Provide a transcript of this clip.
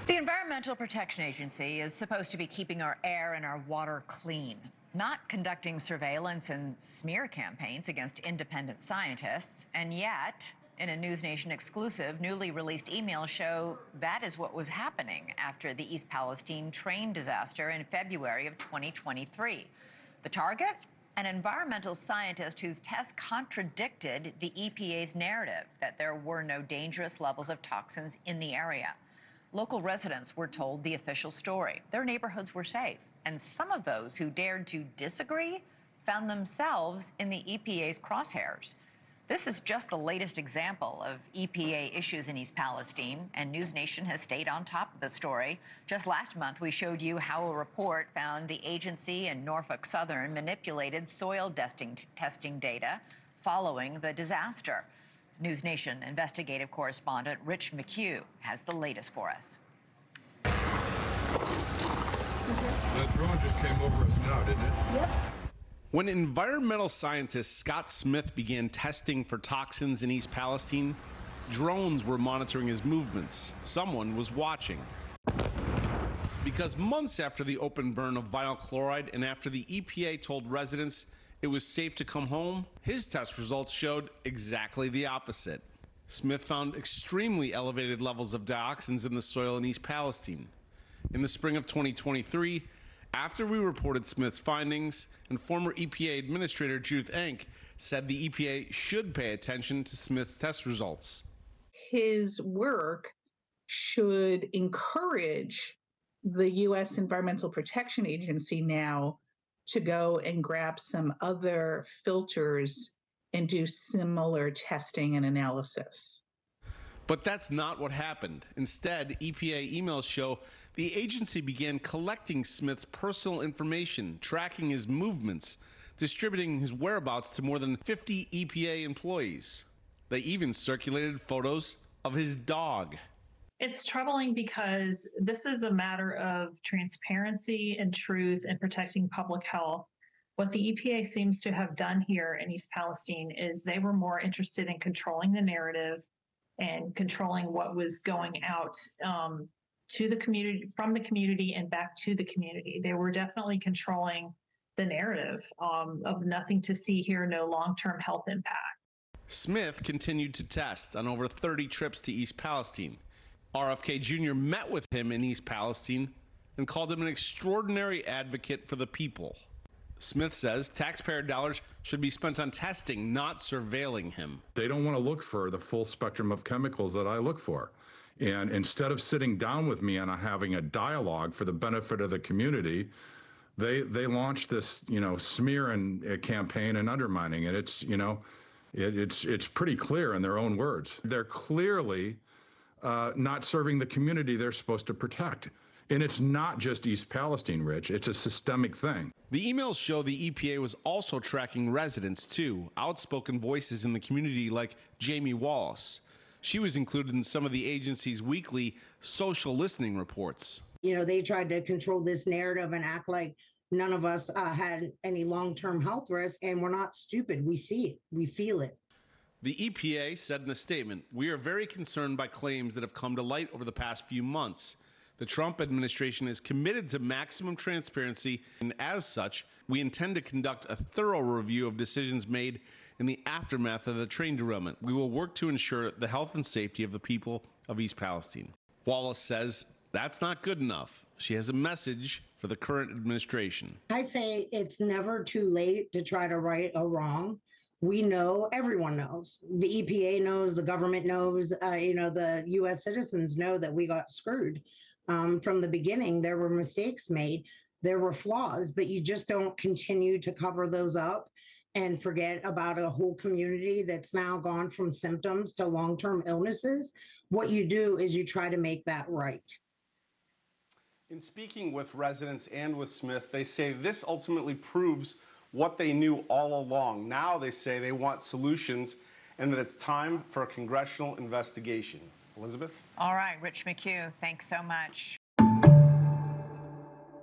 The Environmental Protection Agency is supposed to be keeping our air and our water clean, not conducting surveillance and smear campaigns against independent scientists. And yet, in a News Nation exclusive, newly released emails show that is what was happening after the East Palestine train disaster in February of 2023. The target? An environmental scientist whose tests contradicted the EPA's narrative that there were no dangerous levels of toxins in the area. Local residents were told the official story. Their neighborhoods were safe, and some of those who dared to disagree found themselves in the EPA's crosshairs. This is just the latest example of EPA issues in East Palestine, and News Nation has stayed on top of the story. Just last month, we showed you how a report found the agency in Norfolk Southern manipulated soil testing data following the disaster. News Nation investigative correspondent Rich McHugh has the latest for us. That drone just came over us now, didn't it? Yep. When environmental scientist Scott Smith began testing for toxins in East Palestine, drones were monitoring his movements. Someone was watching. Because months after the open burn of vinyl chloride and after the EPA told residents it was safe to come home, his test results showed exactly the opposite. Smith found extremely elevated levels of dioxins in the soil in East Palestine. In the spring of 2023, after we reported Smith's findings, and former EPA Administrator Judith Enck said the EPA should pay attention to Smith's test results. His work should encourage the U.S. Environmental Protection Agency now to go and grab some other filters and do similar testing and analysis. But that's not what happened. Instead, EPA emails show the agency began collecting Smith's personal information, tracking his movements, distributing his whereabouts to more than 50 EPA employees. They even circulated photos of his dog. It's troubling because this is a matter of transparency and truth and protecting public health. What the EPA seems to have done here in East Palestine is they were more interested in controlling the narrative and controlling what was going out to the community, from the community and back to the community. They were definitely controlling the narrative of nothing to see here, no long-term health impact. Smith continued to test on over 30 trips to East Palestine. RFK Jr. met with him in East Palestine and called him an extraordinary advocate for the people. Smith says taxpayer dollars should be spent on testing, not surveilling him. They don't want to look for the full spectrum of chemicals that I look for. And instead of sitting down with me and having a dialogue for the benefit of the community, they launched this, smear and campaign and undermining it. It's, it's pretty clear in their own words. They're clearly not serving the community they're supposed to protect. And it's not just East Palestine, Rich. It's a systemic thing. The emails show the EPA was also tracking residents, too, outspoken voices in the community like Jamie Wallace. She was included in some of the agency's weekly social listening reports. They tried to control this narrative and act like none of us had any long-term health risk, and we're not stupid. We see it. We feel it. The EPA said in a statement, "We are very concerned by claims that have come to light over the past few months. The Trump administration is committed to maximum transparency, and as such, we intend to conduct a thorough review of decisions made in the aftermath of the train derailment. We will work to ensure the health and safety of the people of East Palestine." Wallace says that's not good enough. She has a message for the current administration. I say it's never too late to try to right a wrong. We know, everyone knows. The EPA knows, the government knows, the U.S. citizens know that we got screwed. From the beginning, there were mistakes made, there were flaws, but you just don't continue to cover those up and forget about a whole community that's now gone from symptoms to long-term illnesses. What you do is you try to make that right. In speaking with residents and with Smith, they say this ultimately proves what they knew all along. Now they say they want solutions and that it's time for a congressional investigation. Elizabeth? All right, Rich McHugh, thanks so much.